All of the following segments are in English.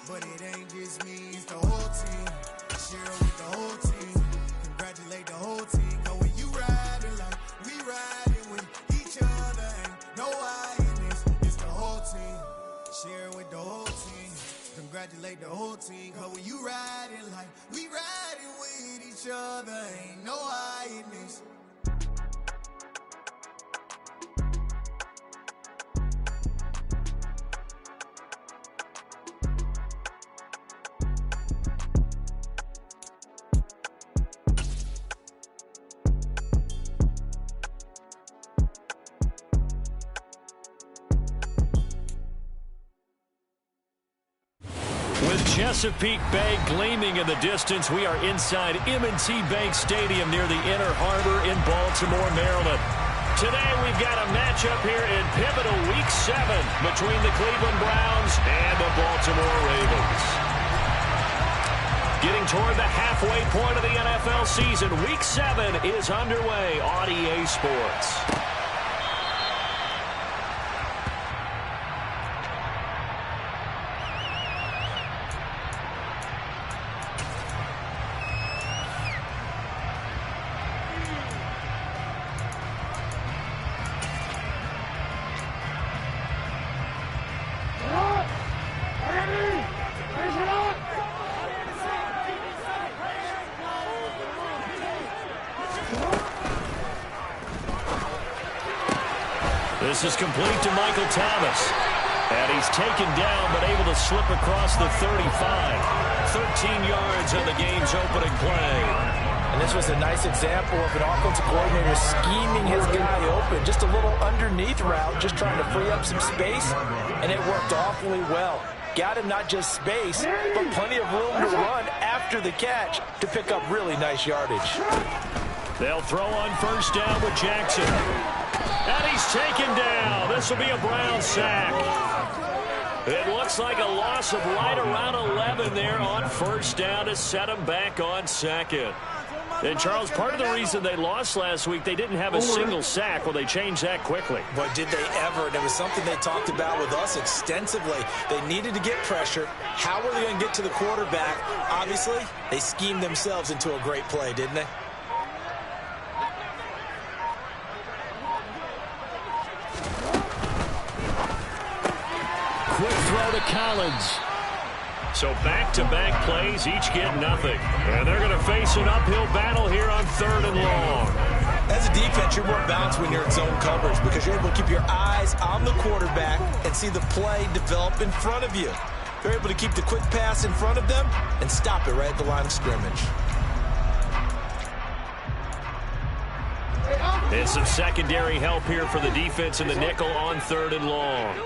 But it ain't just me, it's the whole team. Share it with the whole team. Congratulate the whole team. Cause when you riding like we riding with each other, ain't no I in this, it's the whole team. Share it with the whole team. Congratulate the whole team. Cause when you riding like we riding with each other, ain't no I in this. Chesapeake Bay gleaming in the distance. We are inside M&T Bank Stadium near the Inner Harbor in Baltimore, Maryland. Today we've got a matchup here in pivotal Week 7 between the Cleveland Browns and the Baltimore Ravens. Getting toward the halfway point of the NFL season, Week 7 is underway on EA Sports. This is complete to Michael Thomas. And he's taken down but able to slip across the 35. 13 yards on the game's opening play. And this was a nice example of an offensive coordinator scheming his guy open. Just a little underneath route, just trying to free up some space. And it worked awfully well. Got him not just space, but plenty of room to run after the catch to pick up really nice yardage. They'll throw on first down with Jackson. And he's taken down. This will be a Brown sack. It looks like a loss of right around 11 there on first down to set him back on second. And, Charles, part of the reason they lost last week, they didn't have a single sack. Well, they changed that quickly. But did they ever? And it was something they talked about with us extensively. They needed to get pressure. How were they going to get to the quarterback? Obviously, they schemed themselves into a great play, didn't they? Quick throw to Collins. So back-to-back plays, each get nothing. And they're going to face an uphill battle here on 3rd and long. As a defense, you're more balanced when you're in zone coverage because you're able to keep your eyes on the quarterback and see the play develop in front of you. You're able to keep the quick pass in front of them and stop it right at the line of scrimmage. And some secondary help here for the defense in the nickel on 3rd and long.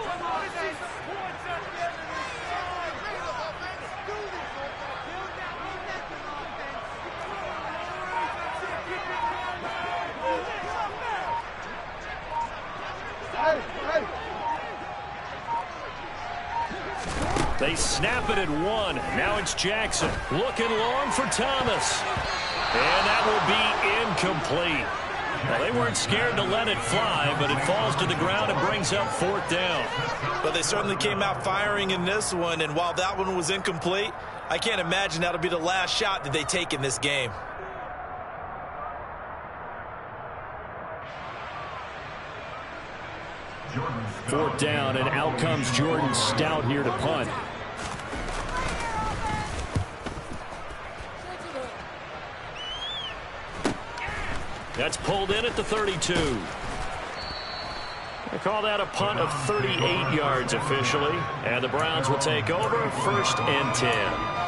They snap it at 1. Now it's Jackson. Looking long for Thomas. And that will be incomplete. Well, they weren't scared to let it fly, but it falls to the ground and brings up 4th down. But they certainly came out firing in this one, and while that one was incomplete, I can't imagine that'll be the last shot that they take in this game. Fourth down, and out comes Jordan Stout here to punt. That's pulled in at the 32. They call that a punt of 38 yards officially. And the Browns will take over 1st and 10.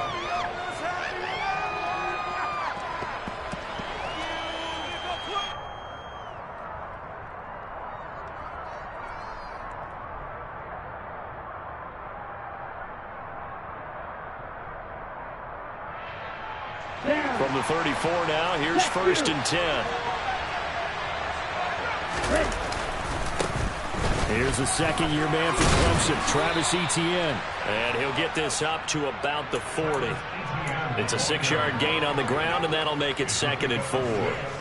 From the 34 now, here's 1st and 10. Here's a second-year man for Clemson, Travis Etienne. And he'll get this up to about the 40. It's a 6-yard gain on the ground, and that'll make it 2nd and 4.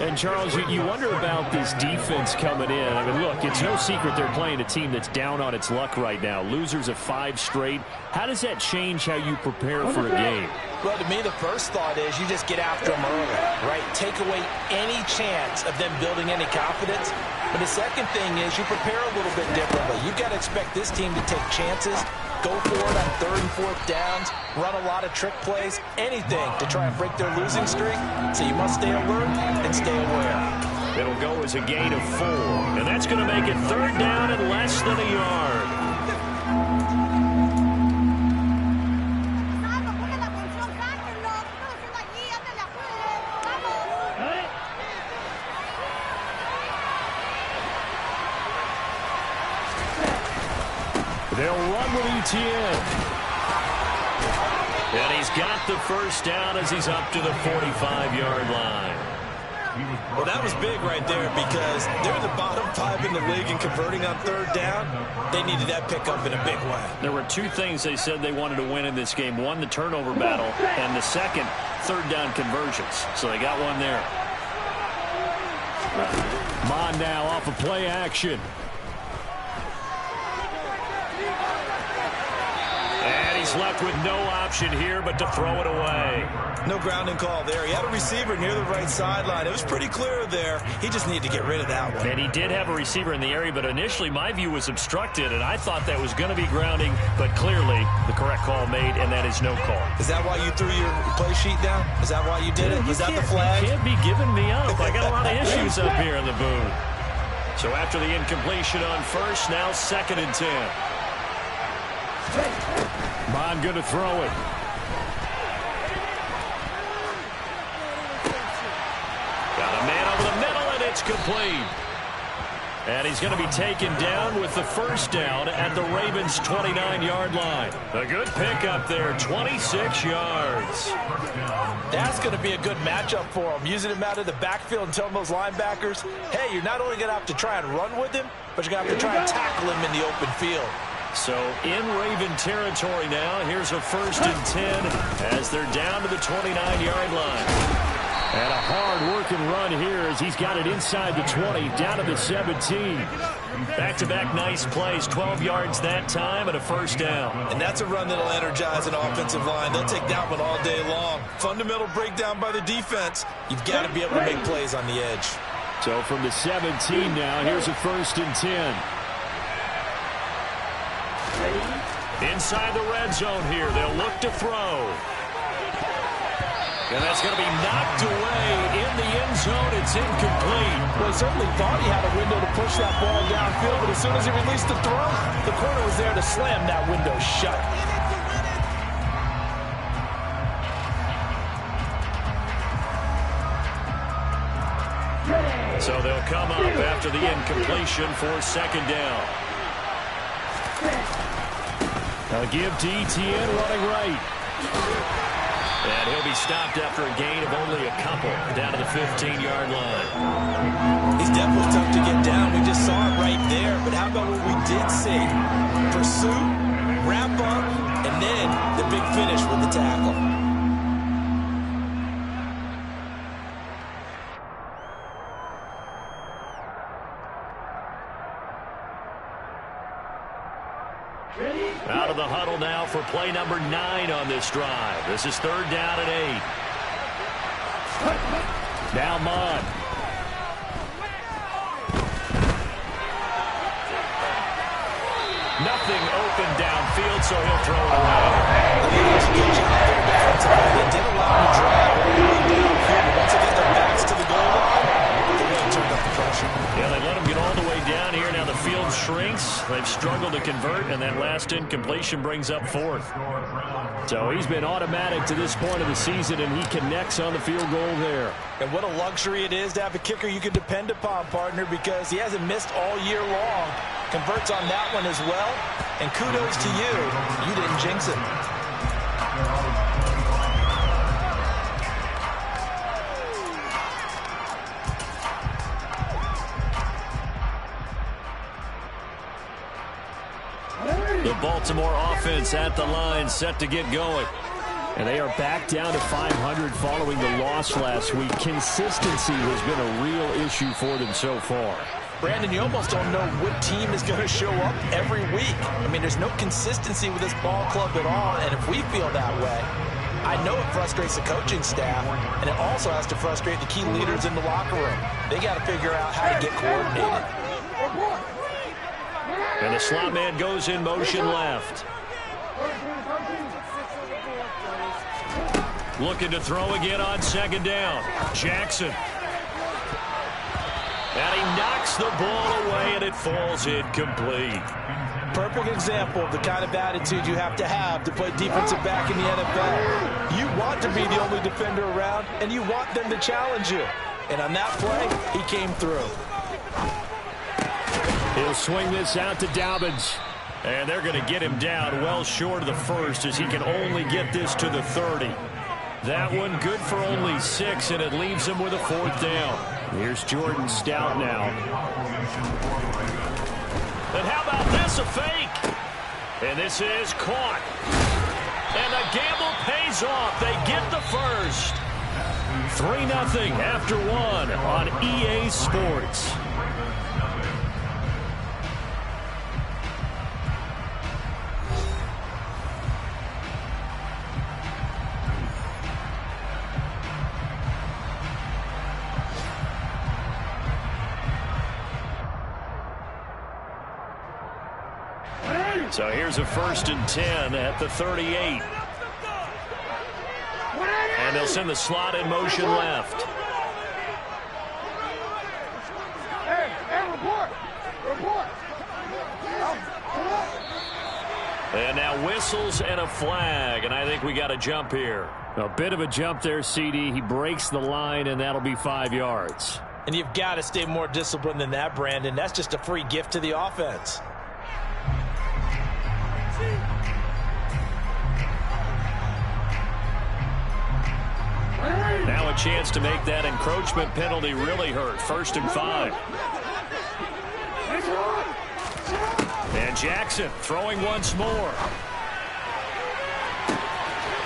And, Charles, you wonder about this defense coming in. I mean, look, it's no secret they're playing a team that's down on its luck right now. Losers of 5 straight. How does that change how you prepare for a game? Well, to me, the first thought is you just get after them early, right? Take away any chance of them building any confidence. But the second thing is you prepare a little bit differently. You've got to expect this team to take chances, go for it on 3rd and 4th downs, run a lot of trick plays, anything to try and break their losing streak. So you must stay alert and stay aware. It'll go as a gain of 4, and that's going to make it 3rd down and less than a yard. They'll run with Etienne. And he's got the first down as he's up to the 45-yard line. Well, that was big right there because they're the bottom 5 in the league in converting on 3rd down. They needed that pickup in a big way. There were 2 things they said they wanted to win in this game. One, the turnover battle, and the second, 3rd down conversions. So they got one there. Mond now off of play action. And he's left with no option here but to throw it away. No grounding call there. He had a receiver near the right sideline. It was pretty clear there. He just needed to get rid of that one. And he did have a receiver in the area, but initially my view was obstructed, and I thought that was going to be grounding, but clearly the correct call made, and that is no call. Is that why you threw your play sheet down? Is that why you did it? Was that the flag? You can't be giving me up. I got a lot of issues up here in the booth. So after the incompletion on first, now 2nd and 10. Mond going to throw it. Got a man over the middle, and it's complete. And he's going to be taken down with the first down at the Ravens' 29-yard line. A good pickup there, 26 yards. That's going to be a good matchup for him, using him out of the backfield and telling those linebackers, hey, you're not only going to have to try and run with him, but you're going to have to try and tackle him in the open field. So in Raven territory now, here's a 1st and 10 as they're down to the 29-yard line. And a hard-working run here as he's got it inside the 20, down to the 17. Back-to-back nice plays, 12 yards that time and a first down. And that's a run that'll energize an offensive line. They'll take that one all day long. Fundamental breakdown by the defense. You've got to be able to make plays on the edge. So from the 17 now, here's a 1st and 10. Inside the red zone here, they'll look to throw. And that's going to be knocked away in the end zone. It's incomplete. Well, he certainly thought he had a window to push that ball downfield, but as soon as he released the throw, the corner was there to slam that window shut. So they'll come up after the incompletion for 2nd down. Now give to Etienne running right. And he'll be stopped after a gain of only a couple down to the 15-yard line. He's definitely tough to get down. We just saw it right there. But how about what we did see? Pursuit, wrap up, and then the big finish with the tackle. Out of the huddle now for play number 9 on this drive. This is 3rd down and 8. Now Mond. Nothing open downfield, so he'll throw it away. They did allow him to drive all the way downfield. Once they get their backs to the goal line, they really turned up the pressure. Yeah, they let him get all the way down here. Now the field shrinks. They've struggled to convert, and that last incompletion brings up 4th. So he's been automatic to this point of the season, and he connects on the field goal there. And what a luxury it is to have a kicker you can depend upon, partner, because he hasn't missed all year long. Converts on that one as well. And kudos to you. You didn't jinx it. The Baltimore offense at the line, set to get going. And they are back down to 500 following the loss last week. Consistency has been a real issue for them so far. Brandon, you almost don't know what team is going to show up every week. I mean, there's no consistency with this ball club at all, and if we feel that way, I know it frustrates the coaching staff, and it also has to frustrate the key leaders in the locker room. They got to figure out how to get coordinated. And the slot man goes in motion left. Looking to throw again on second down. Jackson. And he knocks the ball away, and it falls incomplete. Perfect example of the kind of attitude you have to play defensive back in the NFL. You want to be the only defender around, and you want them to challenge you. And on that play, he came through. He'll swing this out to Dobbins. And they're going to get him down well short of the first, as he can only get this to the 30. That one good for only 6, and it leaves him with a 4th down. Here's Jordan Stout now. And how about this, a fake? And this is caught. And the gamble pays off. They get the first. 3-0 after 1 on EA Sports. So here's a 1st and 10 at the 38. And they'll send the slot in motion left. And now whistles and a flag, and I think we got a jump here. A bit of a jump there, CD. He breaks the line, and that'll be 5 yards. And you've got to stay more disciplined than that, Brandon. That's just a free gift to the offense. Now a chance to make that encroachment penalty really hurt. 1st and 5. And Jackson throwing once more.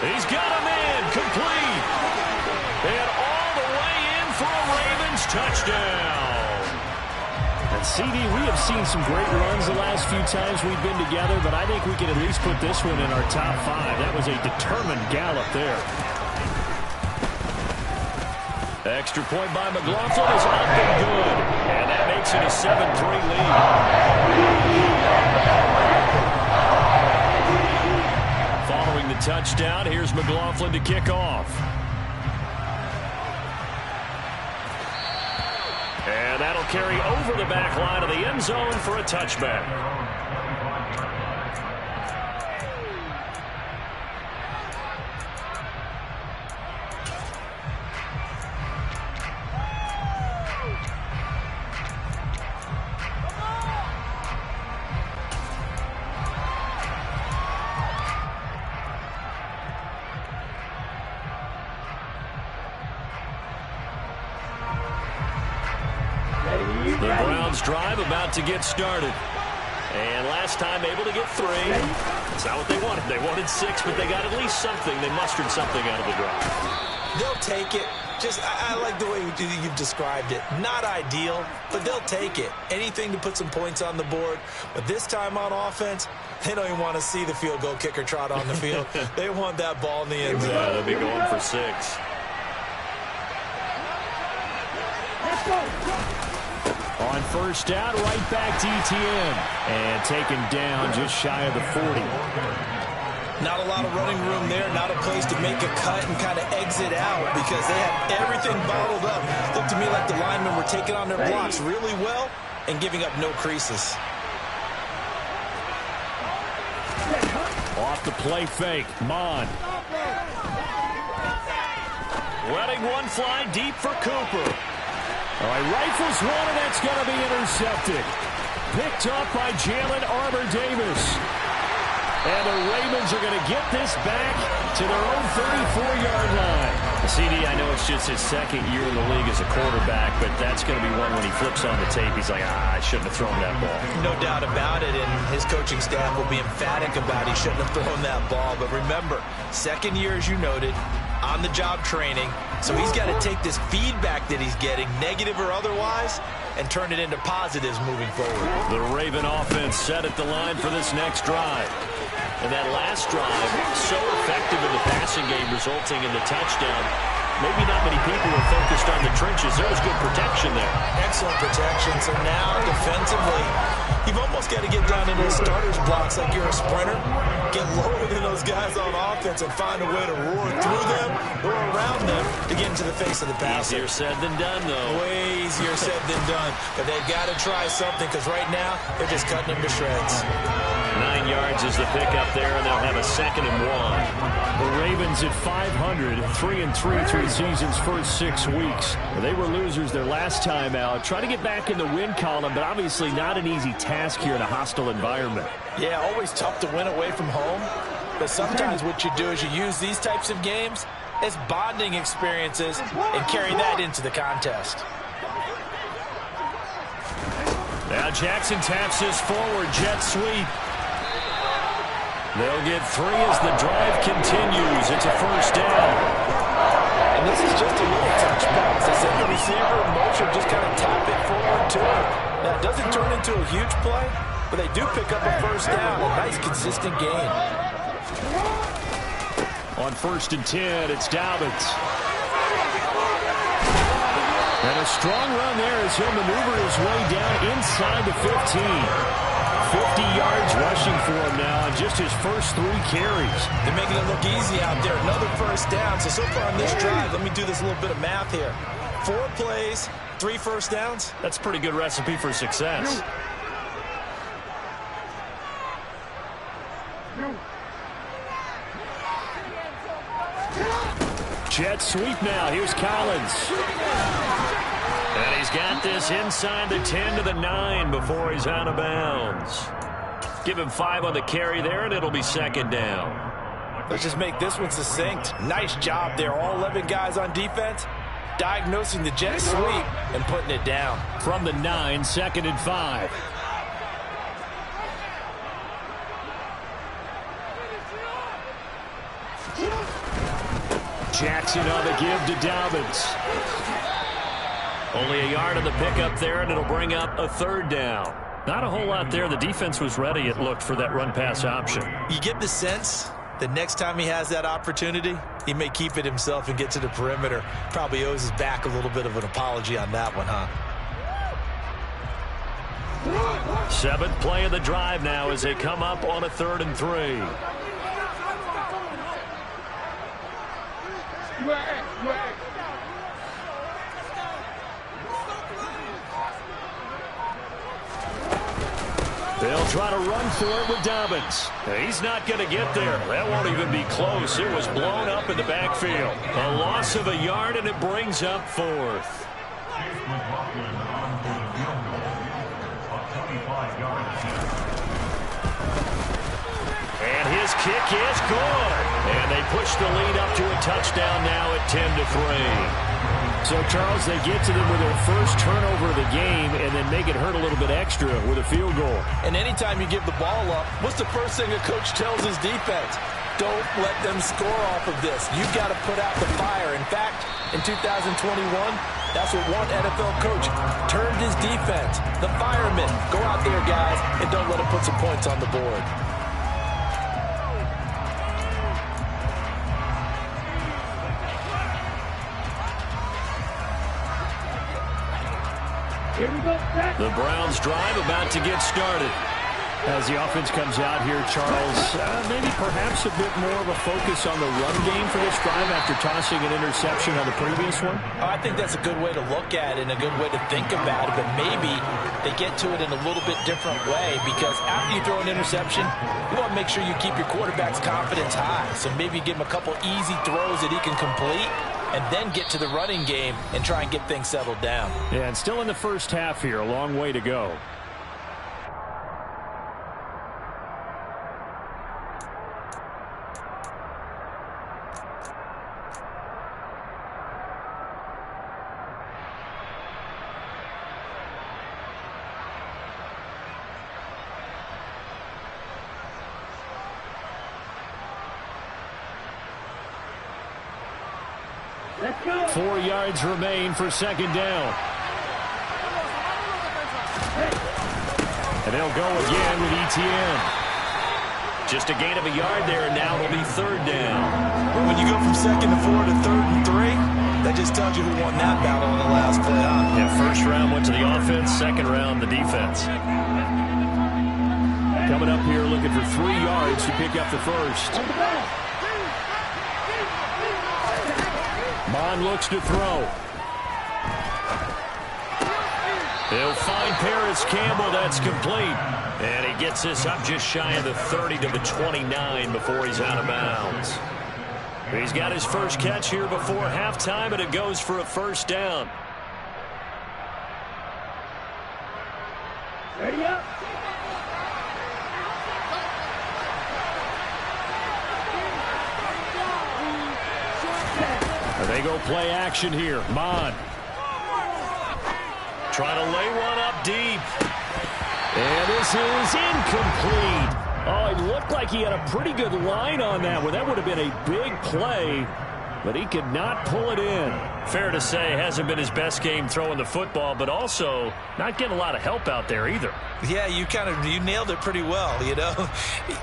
He's got him in, complete. And all the way in for a Ravens touchdown. And CD, we have seen some great runs the last few times we've been together, but I think we can at least put this one in our top 5. That was a determined gallop there. Extra point by McLaughlin is up and good. And that makes it a 7-3 lead. Following the touchdown, here's McLaughlin to kick off. And that'll carry over the back line of the end zone for a touchback. The Browns drive about to get started. And last time able to get 3. That's not what they wanted. They wanted 6, but they got at least something. They mustered something out of the drive. They'll take it. I like the way you've described it. Not ideal, but they'll take it. Anything to put some points on the board. But this time on offense, they don't even want to see the field goal kicker trot on the field. They want that ball in the end zone. Yeah, they'll be going for 6. Let's go. On 1st down, right back to ETN. And taken down just shy of the 40. Not a lot of running room there. Not a place to make a cut and kind of exit out because they have everything bottled up. Looked to me like the linemen were taking on their blocks really well and giving up no creases. Off the play fake, Mon. Letting one fly deep for Cooper. All right, rifles one, and that's going to be intercepted. Picked up by Jalen Armour-Davis. And the Ravens are going to get this back to their own 34-yard line. CD, I know it's just his second year in the league as a quarterback, but that's going to be one when he flips on the tape, he's like, I shouldn't have thrown that ball. No doubt about it, and his coaching staff will be emphatic about he shouldn't have thrown that ball. But remember, second year, as you noted, on-the-job training, so he's got to take this feedback that he's getting, negative or otherwise, and turn it into positives moving forward. The Raven offense set at the line for this next drive. And that last drive, so effective in the passing game, resulting in the touchdown. Maybe not many people were focused on the trenches. There was good protection there. Excellent protection. So now, defensively, you've almost got to get down into the starter's blocks like you're a sprinter. Get lower than those guys on offense and find a way to roar through them or around them to get into the face of the passer. Easier said than done, though. Way easier said than done. But they've got to try something because right now, they're just cutting them to shreds. 9 yards is the pickup there, and they'll have a 2nd and 1. The Ravens at 500, 3-3 through the season's first 6 weeks. They were losers their last time out. Try to get back in the win column, but obviously not an easy task here in a hostile environment. Yeah, always tough to win away from home. But sometimes what you do is you use these types of games as bonding experiences and carry that into the contest. Now Jackson taps his forward jet sweep. They'll get 3 as the drive continues. It's a first down. And this is just a little touch pass. They send the receiver in motion, just kind of tap it forward to him. Now, it doesn't turn into a huge play, but they do pick up a first down. A nice, consistent gain. On 1st and 10, it's Dobbins. And a strong run there as he'll maneuver his way down inside the 15. 50 yards rushing for him now on just his first 3 carries. They're making it look easy out there. Another first down. So far on this drive, let me do this little bit of math here. 4 plays, 3 first downs. That's a pretty good recipe for success. Jet sweep now. Here's Collins. And he's got this inside the 10 to the 9 before he's out of bounds. Give him 5 on the carry there, and it'll be 2nd down. Let's just make this one succinct. Nice job there. All 11 guys on defense diagnosing the jet sweep and putting it down. From the 9, 2nd and 5. Jackson on the give to Dobbins. Only a yard on the pickup there, and it'll bring up a 3rd down. Not a whole lot there. The defense was ready, it looked, for that run-pass option. You get the sense that next time he has that opportunity, he may keep it himself and get to the perimeter. Probably owes his back a little bit of an apology on that one, huh? 7th play of the drive now as they come up on a 3rd and 3. They'll try to run for it with Dobbins. He's not going to get there. That won't even be close. It was blown up in the backfield. A loss of a yard, and it brings up 4th. And his kick is good. And they push the lead up to a touchdown now at 10-3. So, Charles, they get to them with their first turnover of the game and then make it hurt a little bit extra with a field goal. And anytime you give the ball up, what's the first thing a coach tells his defense? Don't let them score off of this. You've got to put out the fire. In fact, in 2021, that's what one NFL coach turned his defense. The firemen. Go out there, guys, and don't let them put some points on the board. The Browns drive about to get started. As the offense comes out here, Charles, maybe perhaps a bit more of a focus on the run game for this drive after tossing an interception on the previous one? I think that's a good way to look at it and a good way to think about it, but maybe they get to it in a little bit different way because after you throw an interception, you want to make sure you keep your quarterback's confidence high. So maybe give him a couple easy throws that he can complete and then get to the running game and try and get things settled down. Yeah, and still in the first half here, a long way to go. 4 yards remain for second down. And they'll go again with ETN. Just a gain of a yard there, and now it'll be third down. Well, when you go from 2nd to 4 to 3rd and 3, that just tells you who won that battle in the last play, huh? Yeah, first round went to the offense, second round the defense. Coming up here looking for 3 yards to pick up the first. Mond looks to throw. He'll find Paris Campbell. That's complete. And he gets this up just shy of the 30 to the 29 before he's out of bounds. He's got his first catch here before halftime, and it goes for a first down. Ready up. They go play action here. Mond trying to lay one up deep. And this is incomplete. Oh, it looked like he had a pretty good line on that one. That would have been a big play, but he could not pull it in. Fair to say, hasn't been his best game throwing the football, but also not getting a lot of help out there either. Yeah, you nailed it pretty well, you know.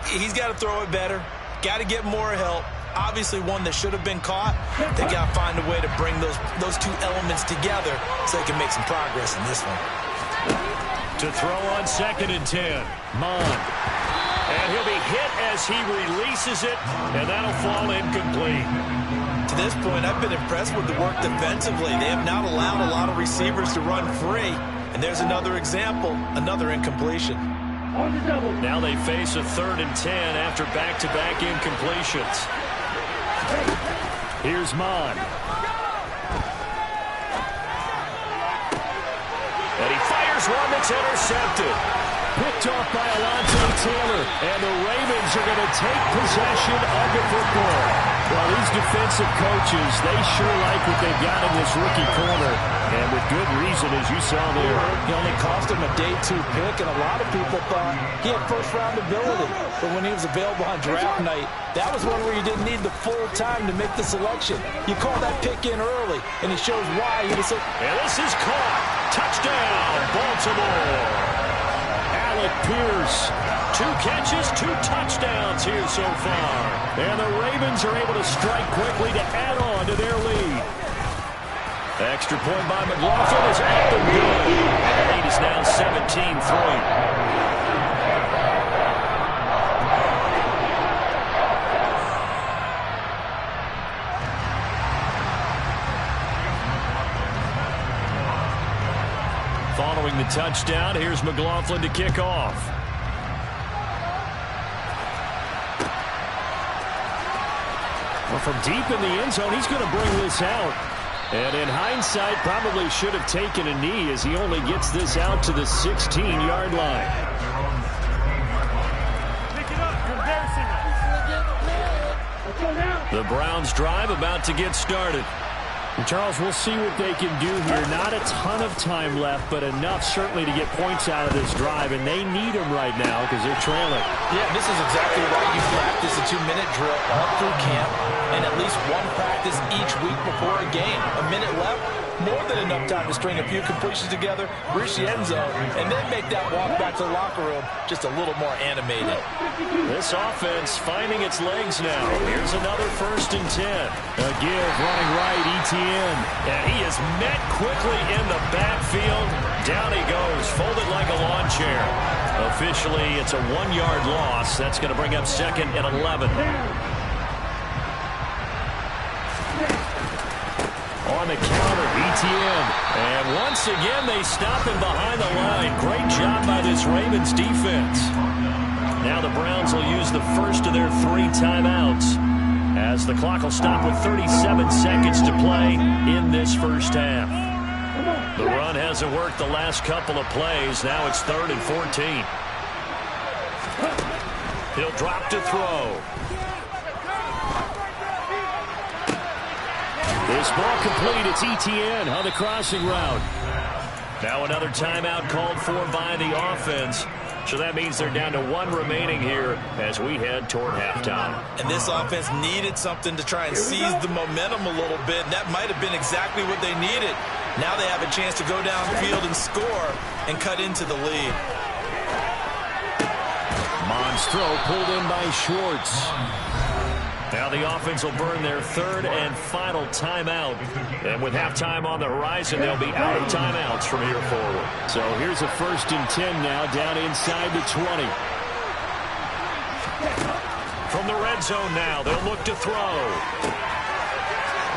He's got to throw it better. Got to get more help. Obviously one that should have been caught. They got to find a way to bring those two elements together so they can make some progress in this one. To throw on 2nd and 10. Mond. And he'll be hit as he releases it, and that'll fall incomplete. To this point, I've been impressed with the work defensively. They have not allowed a lot of receivers to run free. And there's another example, another incompletion. Now they face a 3rd and 10 after back-to-back incompletions. Here's Mond. And he fires one that's intercepted. Picked off by Alontae Taylor. And the Ravens are going to take possession of the football. Well, these defensive coaches, they sure like what they've got in this rookie corner. And with good reason, as you saw there. He only cost him a day 2 pick, and a lot of people thought he had first-round ability. But when he was available on draft night, that was one where you didn't need the full time to make the selection. You call that pick in early, and it shows why he was so... And this is caught. Touchdown, Baltimore. Alec Pierce. 2 catches, 2 touchdowns here so far. And the Ravens are able to strike quickly to add on to their lead. Extra point by McLaughlin is at the good. The lead is now 17-3. Following the touchdown, here's McLaughlin to kick off. Well, from deep in the end zone, he's going to bring this out. And in hindsight, probably should have taken a knee as he only gets this out to the 16-yard line. The Browns drive about to get started. And Charles, we'll see what they can do here. Not a ton of time left, but enough certainly to get points out of this drive, and they need them right now because they're trailing. Yeah, this is exactly why you practice a 2-minute drill all through camp and at least one practice each week before a game. A minute left, more than enough time to string a few completions together, reach the end zone, and then make that walk back to the locker room just a little more animated. This offense finding its legs now. Here's another 1st and 10. A give running right, ETN. And he is met quickly in the backfield. Down he goes, folded like a lawn chair. Officially, it's a 1-yard loss. That's going to bring up 2nd and 11. On the counter, ETN. And once again, they stop him behind the line. Great job by this Ravens defense. Now the Browns will use the first of their 3 timeouts as the clock will stop with 37 seconds to play in this first half. The run hasn't worked the last couple of plays. Now it's 3rd and 14. He'll drop to throw. This ball complete. It's ETN on the crossing route. Now another timeout called for by the offense. So that means they're down to 1 remaining here as we head toward halftime. And this offense needed something to try and seize the momentum a little bit, and that might have been exactly what they needed. Now they have a chance to go downfield and score and cut into the lead. Mond's throw pulled in by Schwartz. Now the offense will burn their 3rd and final timeout. And with halftime on the horizon, they'll be out of timeouts from here forward. So here's a 1st and 10 now, down inside the 20. From the red zone now, they'll look to throw.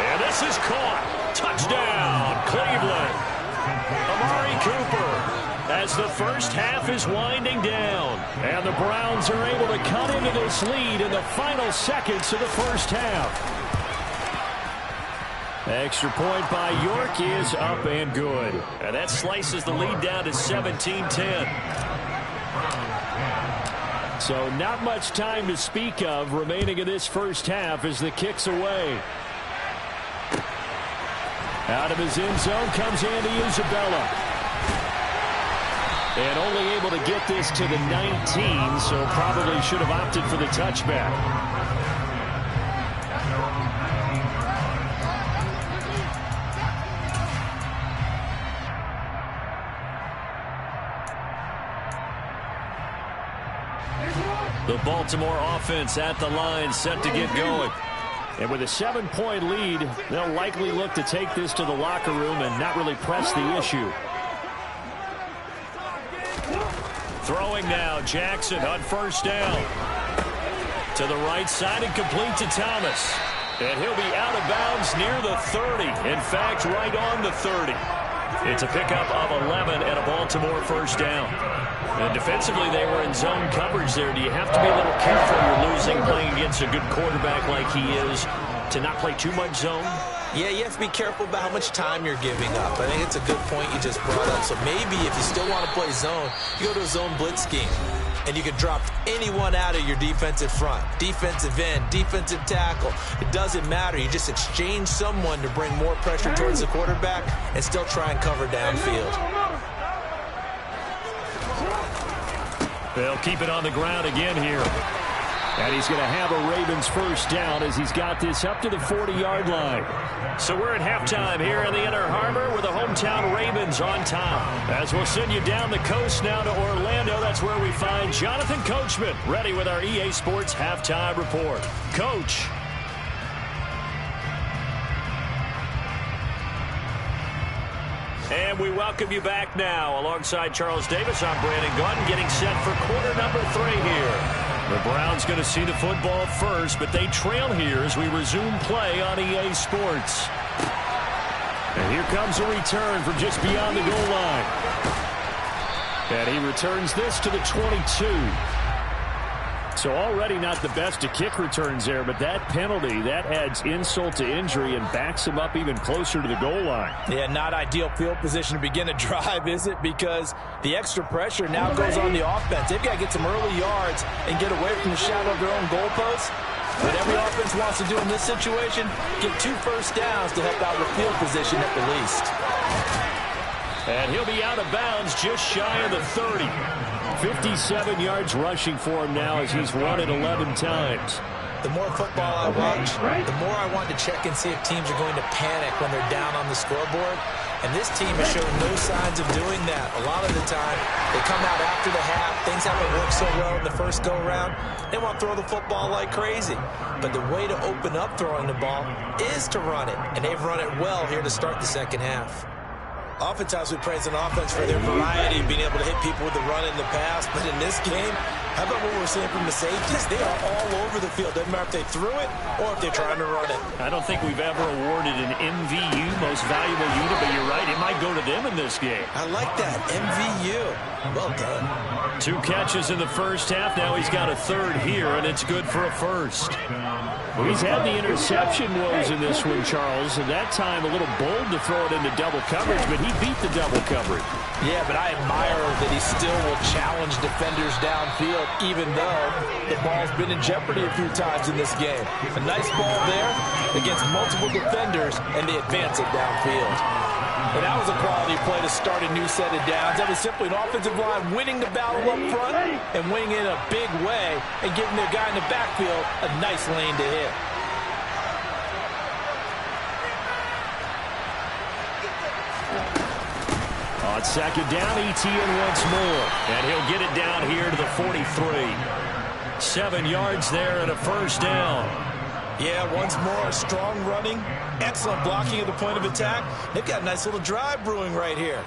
And this is caught. Touchdown, Cleveland. Amari Cooper. As the first half is winding down. And the Browns are able to cut into this lead in the final seconds of the first half. Extra point by York is up and good. And that slices the lead down to 17-10. So not much time to speak of remaining in this first half as the kick's away. Out of his end zone comes Andy Isabella. And only able to get this to the 19, so probably should have opted for the touchback. The Baltimore offense at the line, set to get going. And with a 7-point lead, they'll likely look to take this to the locker room and not really press the issue. Throwing now, Jackson on 1st down. To the right side and complete to Thomas. And he'll be out of bounds near the 30. In fact, right on the 30. It's a pickup of 11 and a Baltimore 1st down. And defensively, they were in zone coverage there. Do you have to be a little careful you're losing playing against a good quarterback like he is to not play too much zone? Yeah, you have to be careful about how much time you're giving up. I think it's a good point you just brought up. So maybe if you still want to play zone, you go to a zone blitz scheme. And you can drop anyone out of your defensive front. Defensive end, defensive tackle. It doesn't matter. You just exchange someone to bring more pressure towards the quarterback and still try and cover downfield. They'll keep it on the ground again here. And he's going to have a Ravens 1st down as he's got this up to the 40-yard line. So we're at halftime here in the Inner Harbor with the hometown Ravens on top. As we'll send you down the coast now to Orlando, that's where we find Jonathan Coachman ready with our EA Sports Halftime Report. Coach. And we welcome you back now. Alongside Charles Davis, I'm Brandon Gaudin getting set for quarter number 3 here. The Browns going to see the football first, but they trail here as we resume play on EA Sports. And here comes a return from just beyond the goal line. And he returns this to the 22. So already not the best of kick returns there, but that penalty, that adds insult to injury and backs him up even closer to the goal line. Yeah, not ideal field position to begin a drive, is it? Because the extra pressure now goes on the offense. They've got to get some early yards and get away from the shadow of their own goalposts. What every offense wants to do in this situation, get 2 first downs to help out with field position at the least. And he'll be out of bounds just shy of the 30. 57 yards rushing for him now as he's run it 11 times. The more football I watch, the more I want to check and see if teams are going to panic when they're down on the scoreboard. And this team has shown no signs of doing that. A lot of the time, they come out after the half. Things haven't worked so well in the first go-around. They want to throw the football like crazy. But the way to open up throwing the ball is to run it. And they've run it well here to start the second half. Oftentimes we praise an offense for their variety, being able to hit people with the run in the pass. But in this game, how about what we're seeing from the safeties? They are all over the field. Doesn't matter if they threw it or if they're trying to run it. I don't think we've ever awarded an MVU, most valuable unit, but you're right. It might go to them in this game. I like that. MVU. Well done. 2 catches in the first half. Now he's got a 3rd here, and it's good for a 1st. Well, he's had the interception woes in this one, Charles, and that time a little bold to throw it into double coverage, but he beat the double coverage. Yeah, but I admire that he still will challenge defenders downfield, even though the ball's been in jeopardy a few times in this game. A nice ball there against multiple defenders, and they advance it downfield. And that was a quality play to start a new set of downs. That was simply an offensive line winning the battle up front and winning it in a big way and giving their guy in the backfield a nice lane to hit. On second down, Etienne once more. And he'll get it down here to the 43. 7 yards there and a first down. Yeah, once more, strong running, excellent blocking at the point of attack. They've got a nice little drive brewing right here.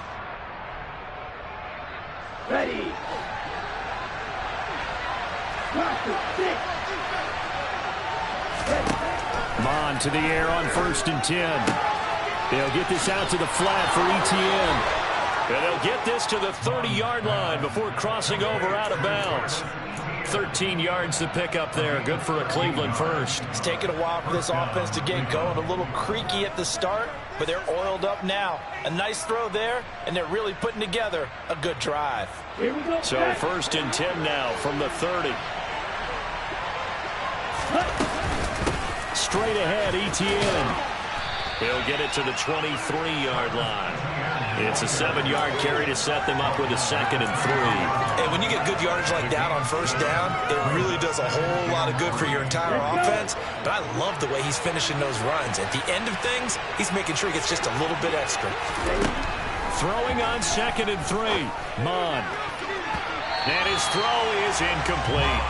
Ready. Mond to the air on 1st and 10. They'll get this out to the flat for Etienne. And they'll get this to the 30-yard line before crossing over out of bounds. 13 yards to pick up there. Good for a Cleveland first. It's taken a while for this offense to get going. A little creaky at the start, but they're oiled up now. A nice throw there, and they're really putting together a good drive. So 1st and 10 now from the 30. Straight ahead, Etienne. He'll get it to the 23-yard line. It's a 7-yard carry to set them up with a 2nd and 3. And when you get good yardage like that on first down, it really does a whole lot of good for your entire offense. But I love the way he's finishing those runs. At the end of things, he's making sure he gets just a little bit extra. Throwing on 2nd and 3. Mond. And his throw is incomplete.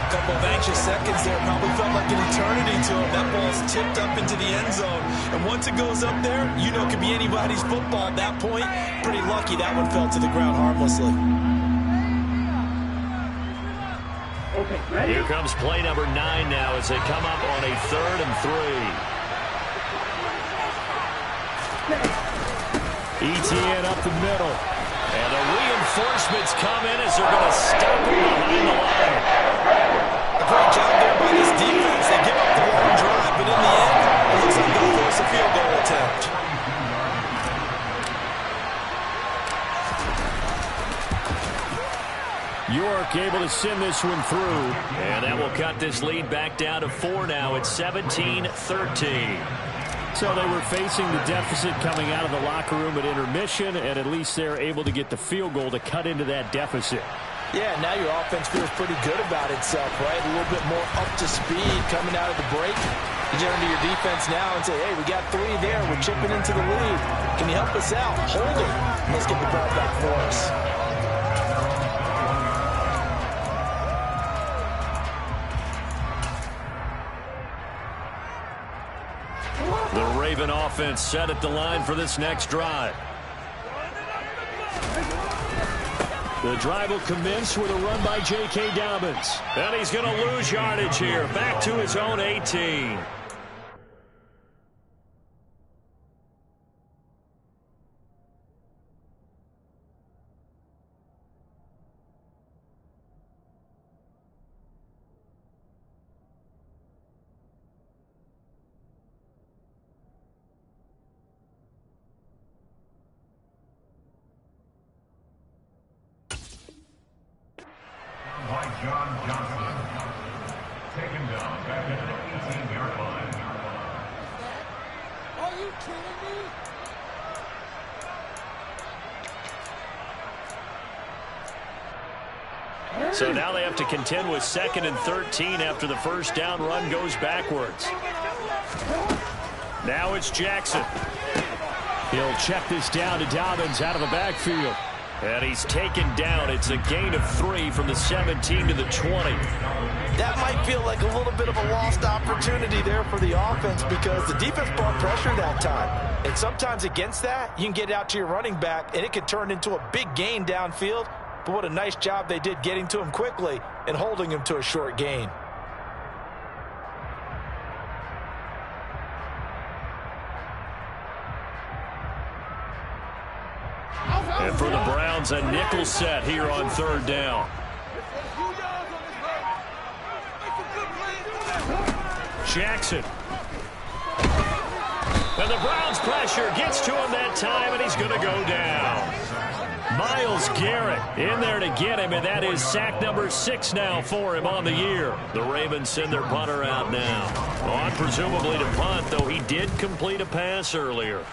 A couple of anxious seconds there. Probably felt like an eternity to him. That ball's tipped up into the end zone. And once it goes up there, you know it could be anybody's football at that point. Pretty lucky that one fell to the ground harmlessly. Okay, ready? Here comes play number 9 now as they come up on a 3rd and 3. Etienne up the middle. And the reinforcements come in as they're going to stop him behind the line. A great job there by this defense. They give up the long drive, but in the end, it looks like they'll force a field goal attempt. York able to send this one through. And that will cut this lead back down to 4 now. It's 17-13. So they were facing the deficit coming out of the locker room at intermission, and at least they're able to get the field goal to cut into that deficit. Yeah, now your offense feels pretty good about itself, right? A little bit more up to speed coming out of the break. You turn to your defense now and say, hey, we got 3 there. We're chipping into the lead. Can you help us out? Hold it. Let's get the ball back for us. The Raven offense set at the line for this next drive. The drive will commence with a run by J.K. Dobbins. And he's going to lose yardage here. Back to his own 18. John Johnson. Taken down back at the 18-yard line. Are you kidding me? So now they have to contend with 2nd and 13 after the first down run goes backwards. Now it's Jackson. He'll check this down to Dobbins out of the backfield. And he's taken down. It's a gain of 3 from the 17 to the 20. That might feel like a little bit of a lost opportunity there for the offense because the defense brought pressure that time. And sometimes against that, you can get out to your running back, and it could turn into a big gain downfield. But what a nice job they did getting to him quickly and holding him to a short gain. And for the Browns, a nickel set here on 3rd down. Jackson. And the Browns pressure gets to him that time, and he's going to go down. Myles Garrett in there to get him, and that is sack number 6 now for him on the year. The Ravens send their punter out now. On presumably to punt, though he did complete a pass earlier.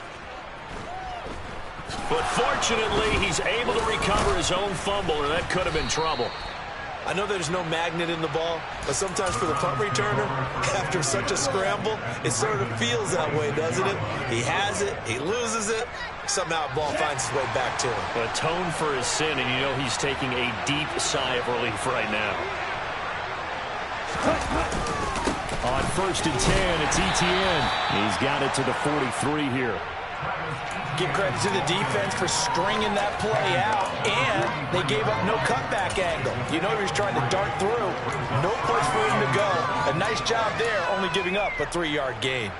But fortunately, he's able to recover his own fumble, or that could have been trouble. I know there's no magnet in the ball, but sometimes for the punt returner, after such a scramble, it sort of feels that way, doesn't it? He has it, he loses it, somehow the ball finds its way back to him. Atone for his sin, and you know he's taking a deep sigh of relief right now. On 1st and 10, it's Etienne. He's got it to the 43 here. Give credit to the defense for stringing that play out, and they gave up no cutback angle. You know he was trying to dart through. No place for him to go. A nice job there, only giving up a 3-yard gain.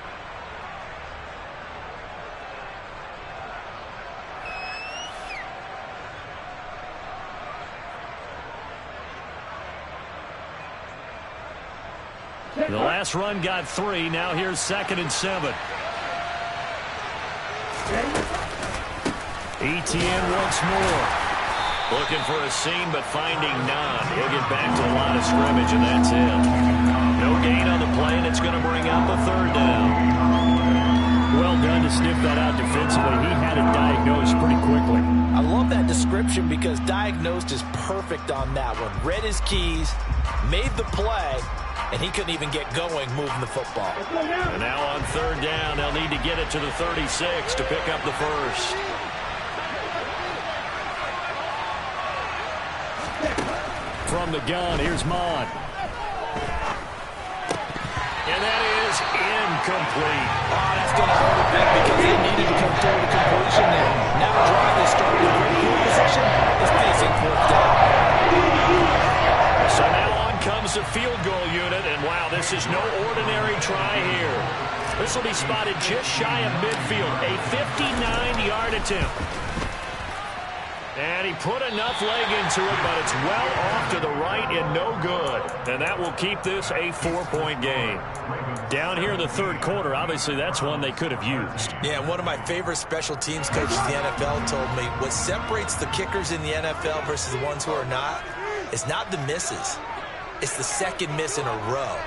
The last run got 3. Now here's 2nd and 7. Etienne once more. Looking for a seam, but finding none. He'll get back to the line of scrimmage, and that's it. No gain on the play, and it's going to bring out the 3rd down. Well done to sniff that out defensively. He had it diagnosed pretty quickly. I love that description because diagnosed is perfect on that one. Read his keys, made the play, and he couldn't even get going moving the football. And now on 3rd down, they'll need to get it to the 36 to pick up the 1st. From the gun, here's Mond. And that is incomplete. Oh, that's going to hurt a bit because they needed to come through the completion there. Now drive is starting in field position is facing 4th down. So now on comes the field goal unit, and wow, this is no ordinary try here. This will be spotted just shy of midfield, a 59-yard attempt. And he put enough leg into it, but it's well off to the right and no good. And that will keep this a 4-point game. Down here in the 3rd quarter, obviously that's one they could have used. Yeah, one of my favorite special teams coaches in the NFL told me what separates the kickers in the NFL versus the ones who are not is not the misses. It's the 2nd miss in a row.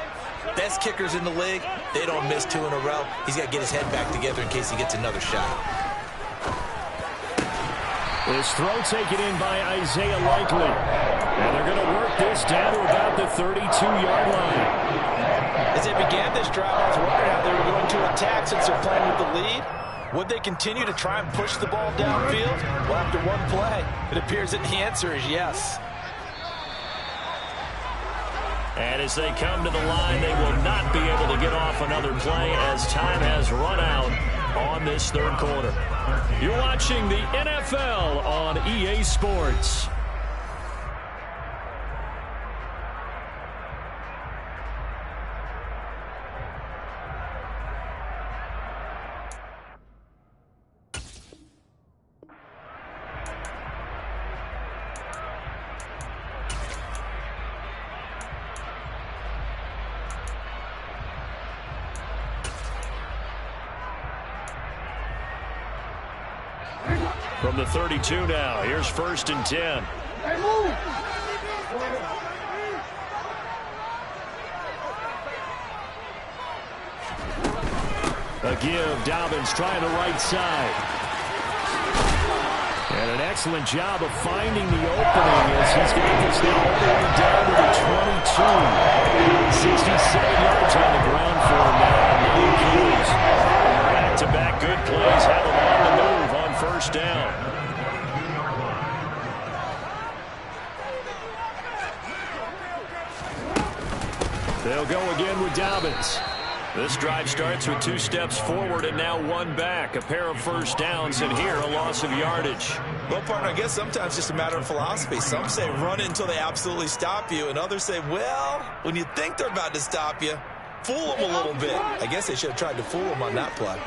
Best kickers in the league, they don't miss 2 in a row. He's got to get his head back together in case he gets another shot. This throw taken in by Isaiah Likely. And they're going to work this down to about the 32-yard line. As they began this drive, I was wondering how they were going to attack since they're playing with the lead. Would they continue to try and push the ball downfield? Well, after one play, it appears that the answer is yes. And as they come to the line, they will not be able to get off another play as time has run out on this 3rd quarter. You're watching the NFL on EA Sports. From the 32 now, here's 1st and 10. A give, Dobbins trying the right side. And an excellent job of finding the opening as he's got this now all the way down to the 22. 67 yards on the ground for him now. Back-to-back good plays have him on the move on 1st down. They'll go again with Dobbins. This drive starts with 2 steps forward and now 1 back. A pair of 1st downs, and here a loss of yardage. Well, partner, I guess sometimes it's just a matter of philosophy. Some say run it until they absolutely stop you, and others say, well, when you think they're about to stop you, fool them a little bit. I guess they should have tried to fool them on that play.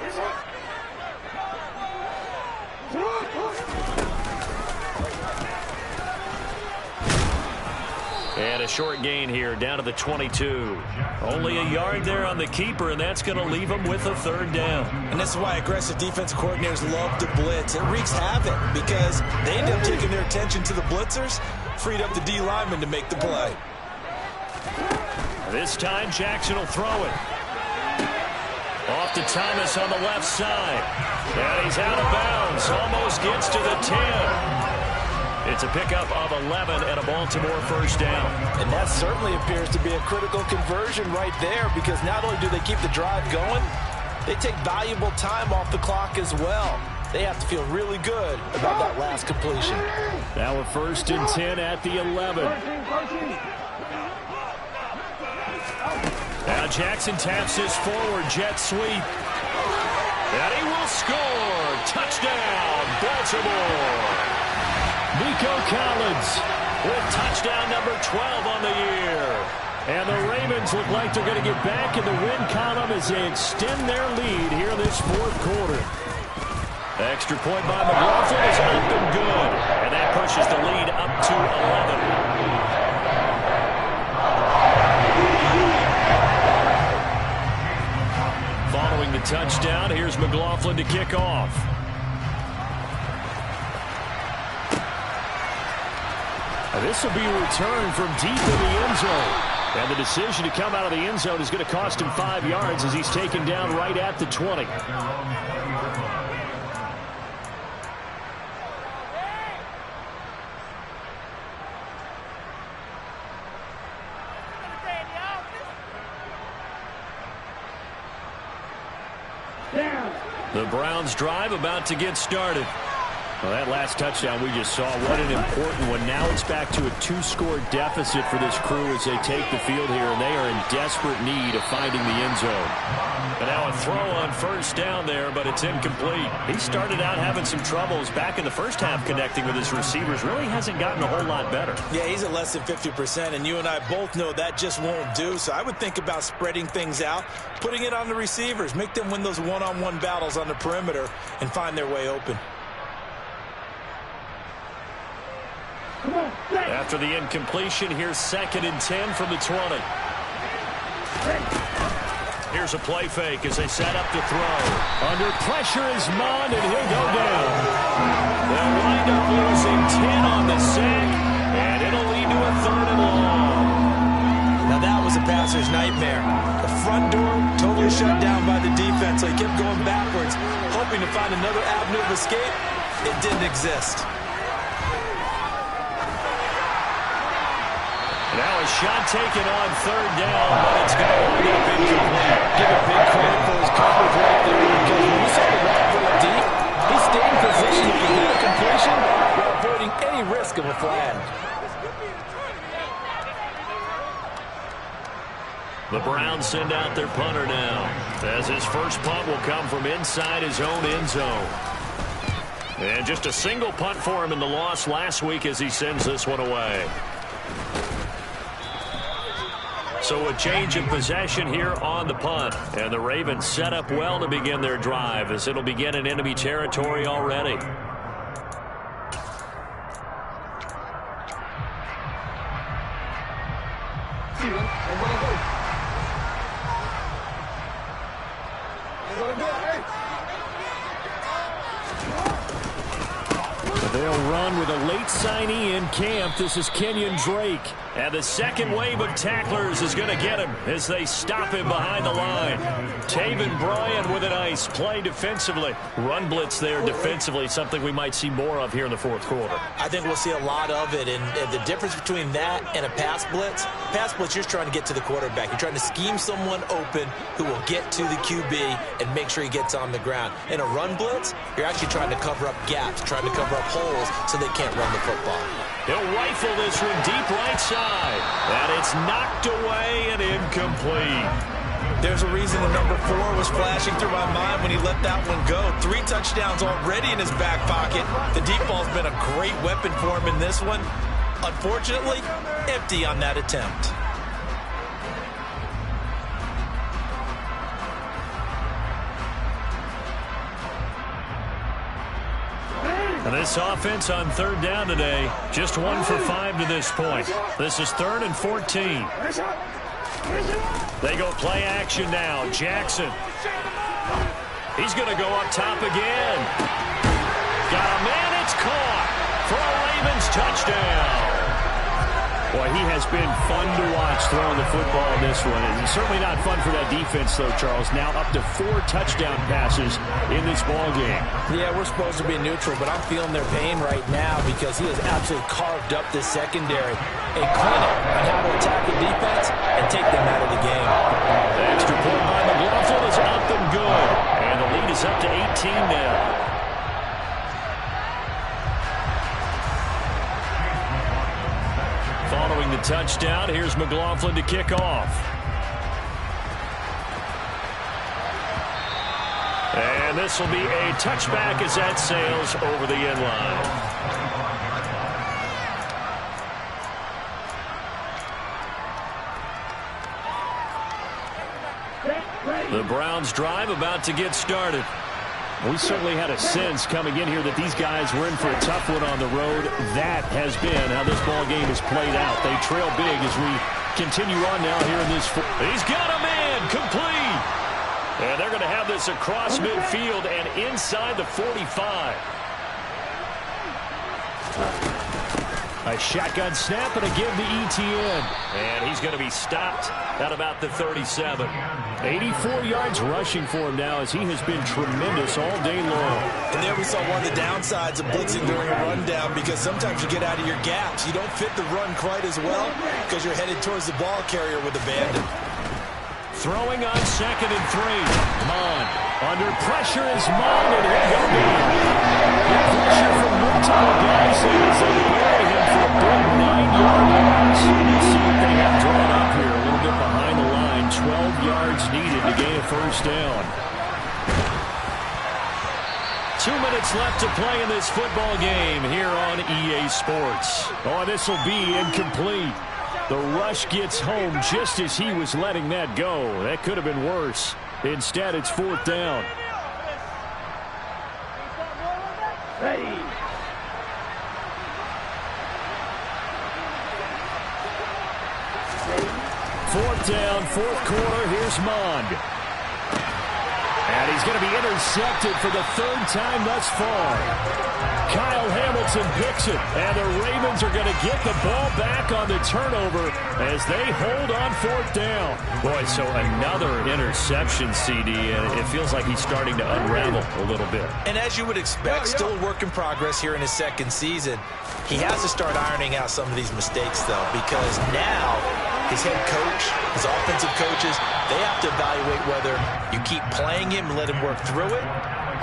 And a short gain here down to the 22. Only a yard there on the keeper, and that's going to leave him with a 3rd down. And this is why aggressive defensive coordinators love to blitz. It wreaks havoc because they end up taking their attention to the blitzers, freed up the D lineman to make the play. This time Jackson will throw it. Off to Thomas on the left side. And he's out of bounds. Almost gets to the 10. It's a pickup of 11 and a Baltimore first down. And that certainly appears to be a critical conversion right there, because not only do they keep the drive going, they take valuable time off the clock as well. They have to feel really good about that last completion. Now a 1st and 10 at the 11. Now Jackson taps his forward jet sweep. And he will score. Touchdown, Baltimore. Nico Collins With touchdown number 12 on the year. And the Ravens look like they're going to get back in the win column as they extend their lead here in this 4th quarter. Extra point by McLaughlin is up and good. And that pushes the lead up to 11. Following the touchdown, here's McLaughlin to kick off. This will be a return from deep in the end zone. And the decision to come out of the end zone is going to cost him 5 yards as he's taken down right at the 20. The Browns drive about to get started. Well, that last touchdown we just saw, what an important one. Now it's back to a 2-score deficit for this crew as they take the field here, and they are in desperate need of finding the end zone. And now a throw on first down there, but it's incomplete. He started out having some troubles back in the first half connecting with his receivers. Really hasn't gotten a whole lot better. Yeah, he's at less than 50%, and you and I both know that just won't do. So I would think about spreading things out, putting it on the receivers, make them win those one-on-one battles on the perimeter, and find their way open. After the incompletion, here's 2nd and 10 from the 20. Here's a play fake as they set up to throw. Under pressure is Mond, and he'll go down. They'll wind up losing 10 on the sack, and it'll lead to a 3rd and long. Now that was a passer's nightmare. The front door totally shut down by the defense, so he kept going backwards, hoping to find another avenue of escape. It didn't exist. Now a shot taken on 3rd down, but it's going to wind up incomplete. Give a big credit for his coverage right there, because when you saw the route very deep, he stayed in position to complete a completion while avoiding any risk of a flag. The Browns send out their punter now, as his first punt will come from inside his own end zone. And just a single punt for him in the loss last week as he sends this one away. So a change in possession here on the punt. And the Ravens set up well to begin their drive, as it'll begin in enemy territory already. They'll run with a late signee in camp. This is Kenyon Drake. And the second wave of tacklers is going to get him as they stop him behind the line. Taven Bryan with a nice play defensively. Run blitz there defensively, something we might see more of here in the 4th quarter. I think we'll see a lot of it, and the difference between that and a pass blitz, you're trying to get to the quarterback. You're trying to scheme someone open who will get to the QB and make sure he gets on the ground. In a run blitz, you're actually trying to cover up gaps, trying to cover up holes so they can't run the football. He'll rifle this one deep right side. And it's knocked away and incomplete. There's a reason the number 4 was flashing through my mind when he let that one go. 3 touchdowns already in his back pocket. The deep ball's been a great weapon for him in this one. Unfortunately, empty on that attempt. And this offense on 3rd down today, just 1 for 5 to this point. This is 3rd and 14. They go play action now. Jackson. He's going to go up top again. Got a man, it's caught for a Ravens touchdown. Boy, he has been fun to watch throwing the football in this one. It's certainly not fun for that defense, though, Charles. Now up to 4 touchdown passes in this ball game. Yeah, we're supposed to be neutral, but I'm feeling their pain right now because he has absolutely carved up this secondary. A clinic on how to attack the defense and take them out of the game. The extra point by McLaughlin is up and good. And the lead is up to 18 now. Following the touchdown, here's McLaughlin to kick off. And this will be a touchback as that sails over the end line. The Browns drive about to get started. We certainly had a sense coming in here that these guys were in for a tough one on the road. That has been how this ball game has played out. They trail big as we continue on now here in this. He's got a man complete. And they're going to have this across midfield and inside the 45. A shotgun snap and a give to ETN. And he's going to be stopped at about the 37. 84 yards rushing for him now as he has been tremendous all day long. And there we saw one of the downsides of blitzing during a rundown because sometimes you get out of your gaps. You don't fit the run quite as well because you're headed towards the ball carrier with abandon. Throwing on 2nd and 3. Mond. Under pressure is Mond, and he'll go down. Pressure from multiple guys as they bury him for a big 9-yard loss. Let's see what they have drawn up here. A little bit behind the line. 12 yards needed to gain a first down. 2 minutes left to play in this football game here on EA Sports. Oh, this will be incomplete. The rush gets home just as he was letting that go. That could have been worse. Instead, it's 4th down. Ready. Fourth down, 4th quarter. Here's Mond. And he's going to be intercepted for the 3rd time thus far. Kyle Hamilton picks it, and the Ravens are going to get the ball back on the turnover as they hold on 4th down. Boy, so another interception, CD, and it feels like he's starting to unravel a little bit. And as you would expect, still a work in progress here in his 2nd season. He has to start ironing out some of these mistakes, though, because now his head coach, his offensive coaches, they have to evaluate whether you keep playing him and let him work through it,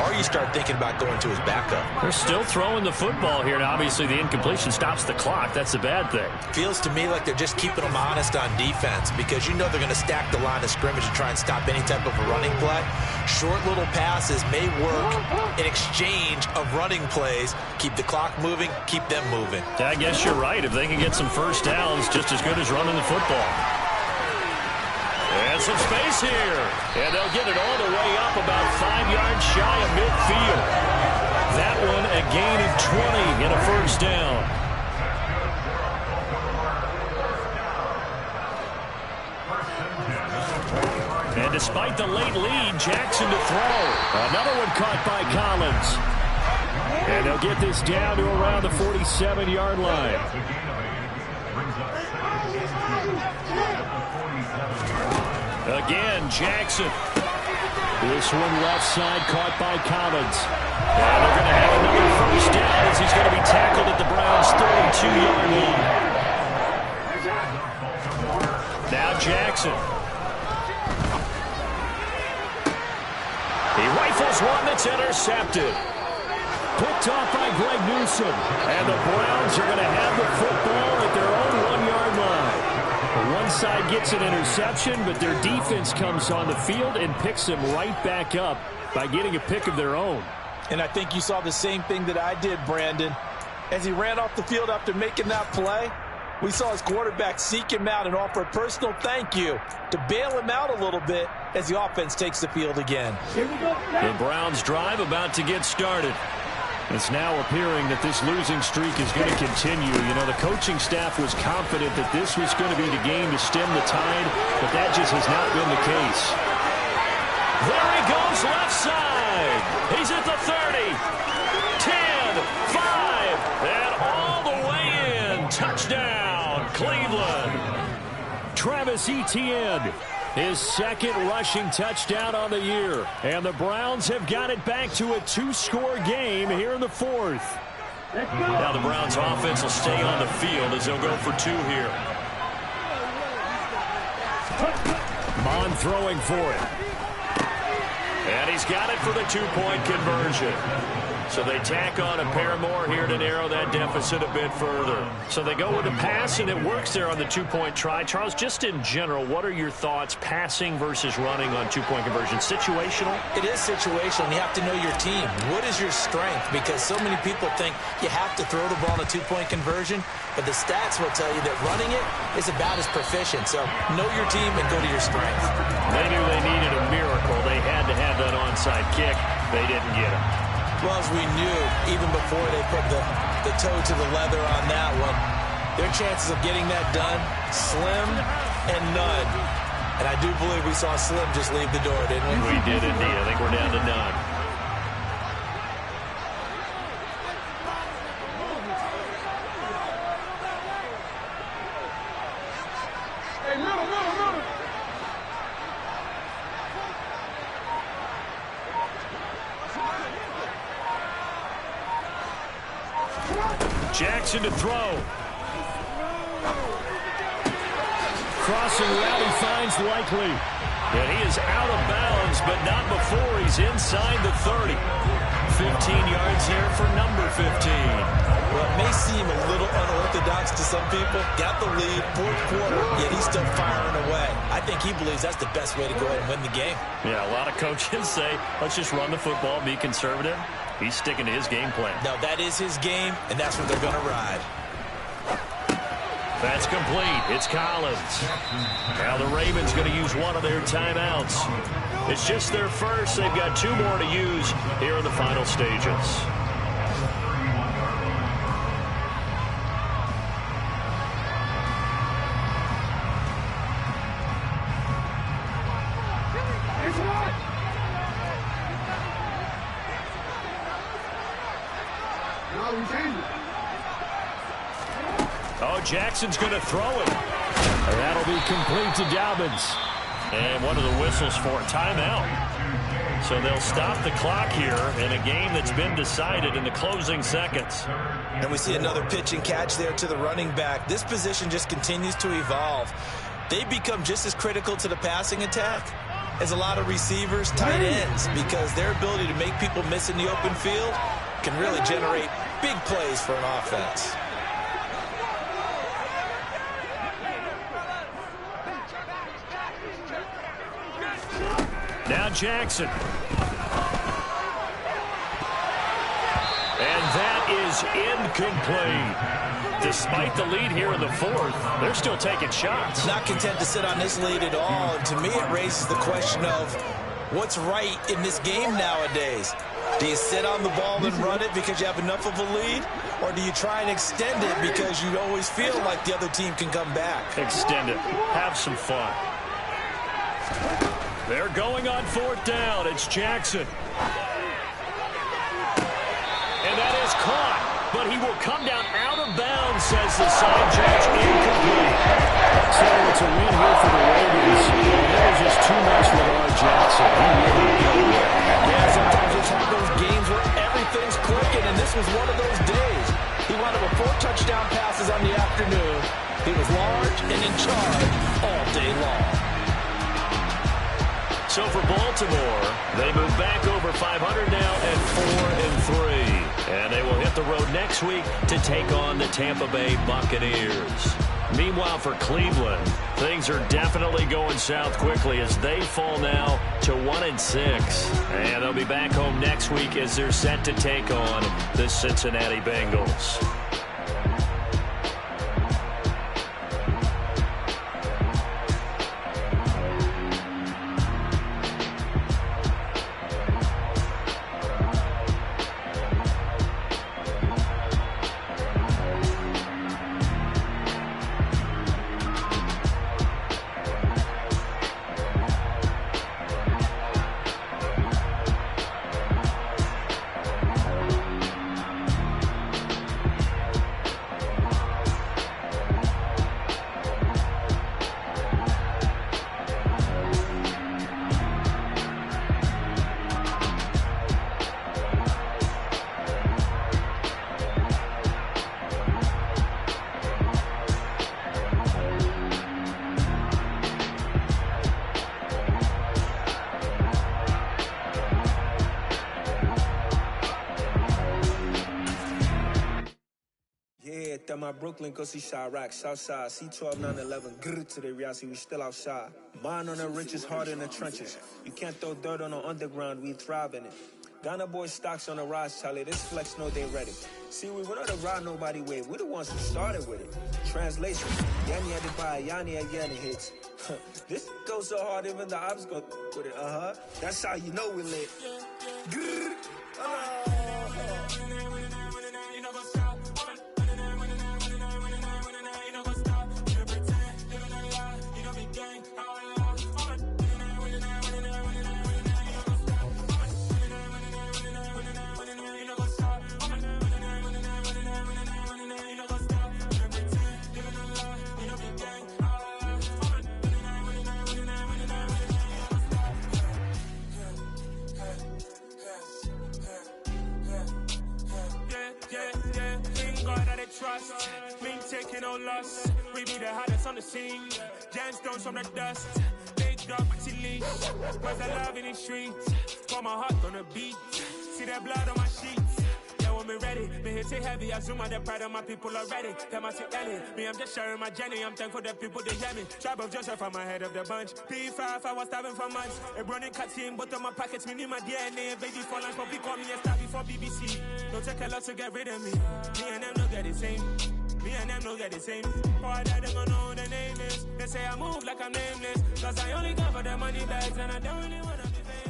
or you start thinking about going to his backup. They're still throwing the football here, and obviously the incompletion stops the clock. That's a bad thing. Feels to me like they're just keeping them honest on defense because you know they're going to stack the line of scrimmage and try and stop any type of a running play. Short little passes may work in exchange of running plays. Keep the clock moving, keep them moving. I guess you're right. If they can get some first downs, just as good as running the football. And some space here. And they'll get it all the way up about 5 yards shy of midfield. That one a gain of 20 and a first down. And despite the late lead, Jackson to throw. Another one caught by Collins. And they'll get this down to around the 47-yard line. Again, Jackson. This one left side caught by Collins. And they're going to have another first down as he's going to be tackled at the Browns' 32-yard line. Now Jackson. He rifles one that's intercepted. Picked off by Greg Newsome. And the Browns are going to have the football at their own 1-yard line. One side gets an interception, but their defense comes on the field and picks them right back up by getting a pick of their own. And I think you saw the same thing that I did, Brandon. As he ran off the field after making that play, we saw his quarterback seek him out and offer a personal thank you to bail him out a little bit as the offense takes the field again. Here we go. The Browns drive about to get started. It's now appearing that this losing streak is going to continue. You know, the coaching staff was confident that this was going to be the game to stem the tide, but that just has not been the case. There he goes, left side. He's at the 30, 10, 5, and all the way in. Touchdown, Cleveland. Travis Etienne, his second rushing touchdown on the year. And the Browns have got it back to a 2-score game here in the fourth. Now the Browns offense will stay on the field as they'll go for 2 here. Mond throwing for it. And he's got it for the 2-point conversion. So they tack on a pair more here to narrow that deficit a bit further. So they go with a pass, and it works there on the 2-point try. Charles, just in general, what are your thoughts passing versus running on 2-point conversion? Situational? It is situational. You have to know your team. What is your strength? Because so many people think you have to throw the ball on a 2-point conversion, but the stats will tell you that running it is about as proficient. So know your team and go to your strength. They knew they needed a miracle. They had to have that onside kick. They didn't get it. Well, as we knew, even before they put the toe to the leather on that one, their chances of getting that done, slim and none. And I do believe we saw Slim just leave the door, didn't we? We did indeed. I think we're down to none. Jackson to throw. Crossing route, he finds Likely. And he is out of bounds, but not before he's inside the 30. 15 yards here for number 15. Well, it may seem a little unorthodox to some people. Got the lead, fourth quarter, yet he's still firing away. I think he believes that's the best way to go ahead and win the game. Yeah, a lot of coaches say, let's just run the football, be conservative. He's sticking to his game plan. No, that is his game, and that's what they're going to ride. That's complete. It's Collins. Now the Ravens going to use one of their timeouts. It's just their first. They've got 2 more to use here in the final stages. Oh, Jackson's going to throw it. And that'll be complete to Dobbins. And one of the whistles for a timeout. So they'll stop the clock here in a game that's been decided in the closing seconds. And we see another pitch and catch there to the running back. This position just continues to evolve. They become just as critical to the passing attack as a lot of receivers, tight ends, because their ability to make people miss in the open field can really generate big plays for an offense. Now Jackson. And that is incomplete. Despite the lead here in the fourth, they're still taking shots. Not content to sit on this lead at all. And to me, it raises the question of what's right in this game nowadays. Do you sit on the ball and run it because you have enough of a lead? Or do you try and extend it because you always feel like the other team can come back? Extend it. Have some fun. They're going on 4th down. It's Jackson. And that is caught. But he will come down out of bounds, says the side judge. Incomplete. So it's a win here for the Ravens. And that was just too much for Lamar Jackson. He really played well. Yeah, sometimes you just have those games where everything's clicking, and this was one of those days. He wound up with 4 touchdown passes on the afternoon. He was large and in charge all day long. So for Baltimore, they move back over 500 now at 4-3. And they will hit the road next week to take on the Tampa Bay Buccaneers. Meanwhile, for Cleveland, things are definitely going south quickly as they fall now to 1-6. And they'll be back home next week as they're set to take on the Cincinnati Bengals. at my Brooklyn, go see Chirac, Southside, C12, 911, grrr to the Riasi, we still outside. Mine on the riches, hard in the trenches. You can't throw dirt on the underground, we thrive in it. Ghana boys stocks on the rise, Charlie, this flex know they ready. See, we went on the ride nobody wave, we the ones who started with it. Translation, Yanni had to buy, Yanni again hits. This goes so hard, even the ops go with it, That's how you know we lit. Grrr. Trust, we ain't taking no loss. We be the hottest on the scene. Gemstones from the dust. Big dog, pretty leash. Where's the love in the streets? Pour my heart on the beat. See that blood on my sheets. Yeah, when me ready, me hit it heavy. I zoom out the pride of my people already. Them I see Ellie. Me, I'm just sharing my journey. I'm thankful that people they hear me. Tribe of Joseph, I'm ahead of the bunch. P5, I was starving for months. A running cut in, but on my pockets, me need my DNA. Baby for lunch, but call me a star before BBC. Don't take a lot to get rid of me. Me and them don't get the same. Me and them don't get the same. Boy, that they gon' know the name is. They say I move like I'm nameless. Cause I only go for the money bags and I don't really wanna be famous.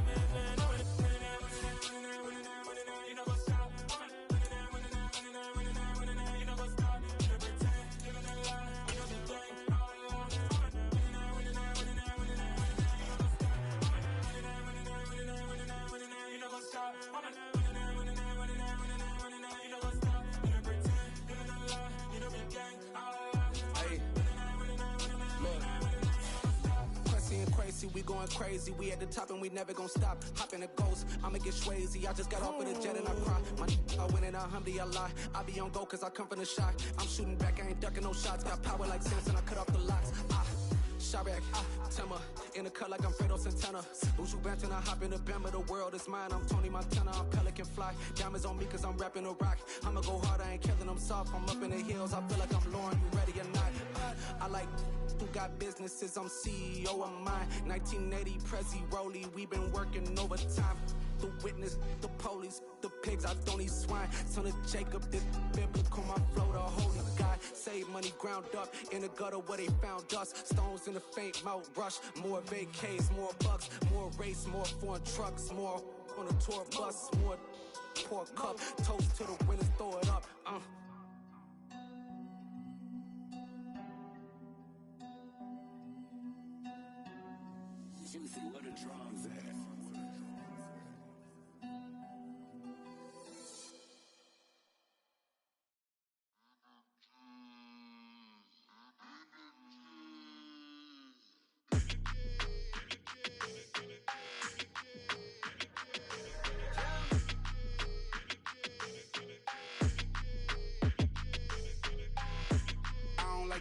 We going crazy, we at the top and we never gon' stop. Hop in a ghost, I'ma get swayzy. I just got off with a jet and I cry. I win in a Humvee, I lie. I be on go cause I come from the shot. I'm shooting back, I ain't ducking no shots. Got power like Samson, I cut off the locks. Chirac, Timmer, in the cut like I'm Fredo Santana. Buju Banton, I hop in the Bama, the world is mine. I'm Tony Montana, I'm Pelican Fly. Diamonds on me cause I'm rapping a rock. I'ma go hard, I ain't killing them soft. I'm up in the hills, I feel like I'm Lauren, you ready or not? I like who got businesses, I'm CEO of mine. 1980 Prezi Rolly, we been working overtime. The witness, the police, the pigs, I don't eat swine. Son of Jacob, this biblical, my flow, the holy God. Save money ground up in the gutter where they found us. Stones in the faint mouth rush. More vacays, more bucks, more race, more foreign trucks, more on a tour bus, more pour cup. Toast to the winners, throw it up. Juicy, where the drums at?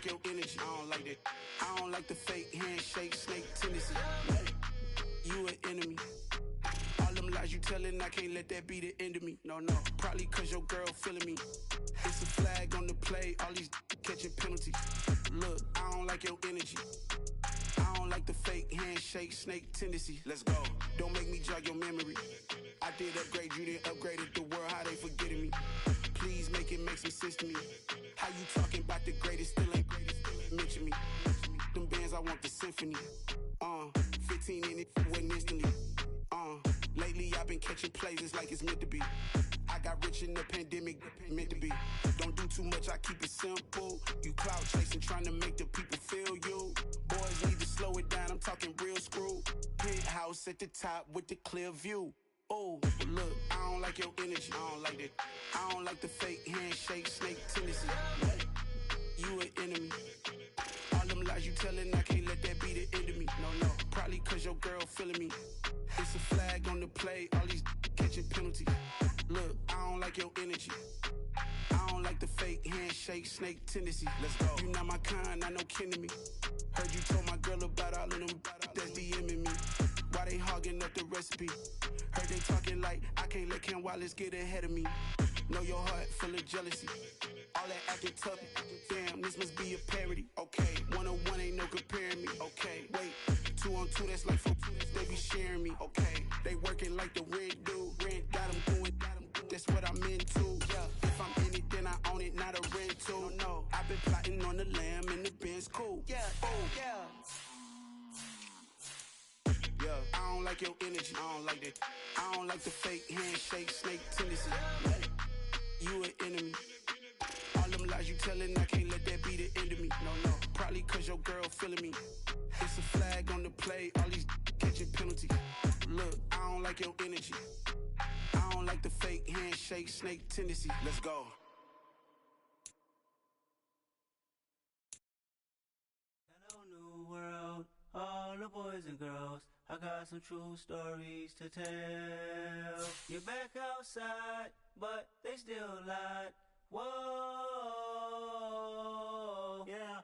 Your energy, I don't like that. I don't like the fake handshake, snake tendency. You an enemy. All them lies you telling, I can't let that be the end of me. No, probably cause your girl feeling me. It's a flag on the play, all these catching penalties. Look, I don't like your energy. I don't like the fake handshake, snake tendency. Let's go. Don't make me jog your memory. I did upgrade, you didn't upgrade it. The world, how they forgetting me. Please make it make some sense to me. How you talking about the greatest, still ain't greatest, mention me. Them bands, I want the symphony. 15 in it, wasn't instantly. Lately I've been catching plays, it's like it's meant to be. I got rich in the pandemic, meant to be. Don't do too much, I keep it simple. You clout chasing, trying to make the people feel you. Boys need to slow it down, I'm talking real screw. Penthouse at the top with the clear view. Oh, look, I don't like your energy, I don't like that. I don't like the fake handshake, snake tendency. You an enemy. All them lies you telling, I can't let that be the end of me. No, probably cause your girl feeling me. It's a flag on the play, all these catching penalties. Look, I don't like your energy. I don't like the fake handshake, snake tendency. Let's go. You not my kind, I know kin to me. Heard you told my girl about all of them that's DMing me. Why they hogging up the recipe? Heard they talking like I can't let Ken Wallace get ahead of me. Know your heart full of jealousy. All all that acting tough. Damn, this must be a parody. Okay, 1-on-1 ain't no comparing me. Okay, wait, 2-on-2, that's like 4. They be sharing me. Okay, they working like the rent dude. Rent got them doing. That's what I'm into. Yeah, if I'm in it, then I own it, not a rental. No, I've been plotting on the lamb and the Benz cool. Yeah, oh, yeah. Yeah, I don't like your energy. I don't like that. I don't like the fake handshake, snake tendency. You an enemy. All them lies you telling, I can't let that be the end of me. No, probably cause your girl feeling me. It's a flag on the play, all these catching penalties. Look, I don't like your energy. I don't like the fake handshake, snake tendency. Let's go. Hello, new world, all the boys and girls. I got some true stories to tell. You're back outside, but they still lied. Whoa, yeah.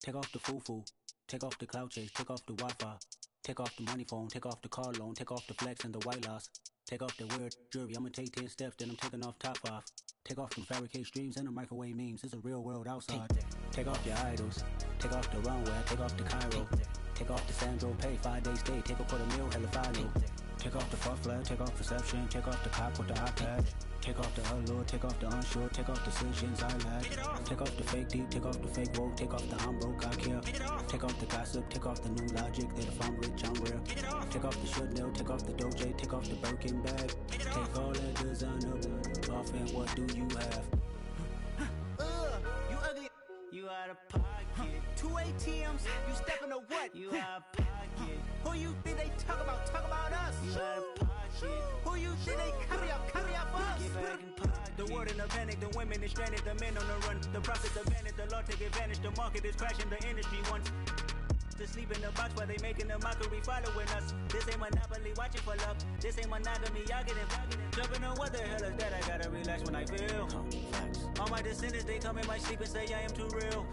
Take off the foo-foo, take off the cloud chase, take off the Wi-Fi, take off the money phone, take off the car loan, take off the flex and the white loss. Take off the weird jewelry, I'ma take 10 steps, then I'm taking off top 5. Take off them fabricate streams and the microwave memes, it's a real world outside. Take off your idols, take off the runway, take off the Cairo. Take off the Sandro pay, 5-day stay, take off for the meal, hella final. Take off the fuck flag, take off perception, take off the cop with the iPad. Take off the allure, take off the unsure, take off decisions I lack. Take off the fake deep, take off the fake woke, take off the I'm broke, I care. Take off the gossip, take off the new logic, that if I'm rich, I'm real. Take off the Chanel, take off the Doja, take off the Birkin bag. Take all that designer off and what do you have? You ugly. You out of pocket. 2 ATMs, you stepping or what? You out of pocket. Who you think they talk about? Talk about us. You out of pocket. Who you think they carry up us? Get back in pocket. The world in a panic, the women is stranded, the men on the run. The profits advantage, the law take advantage, the market is crashing, the industry wants to sleep in the box while they making a mockery following us. This ain't Monopoly, watching for luck. This ain't monogamy, y'all getting jumping on what the hell is that? I gotta relax when I feel. All my descendants, they come in my sleep and say I am too real.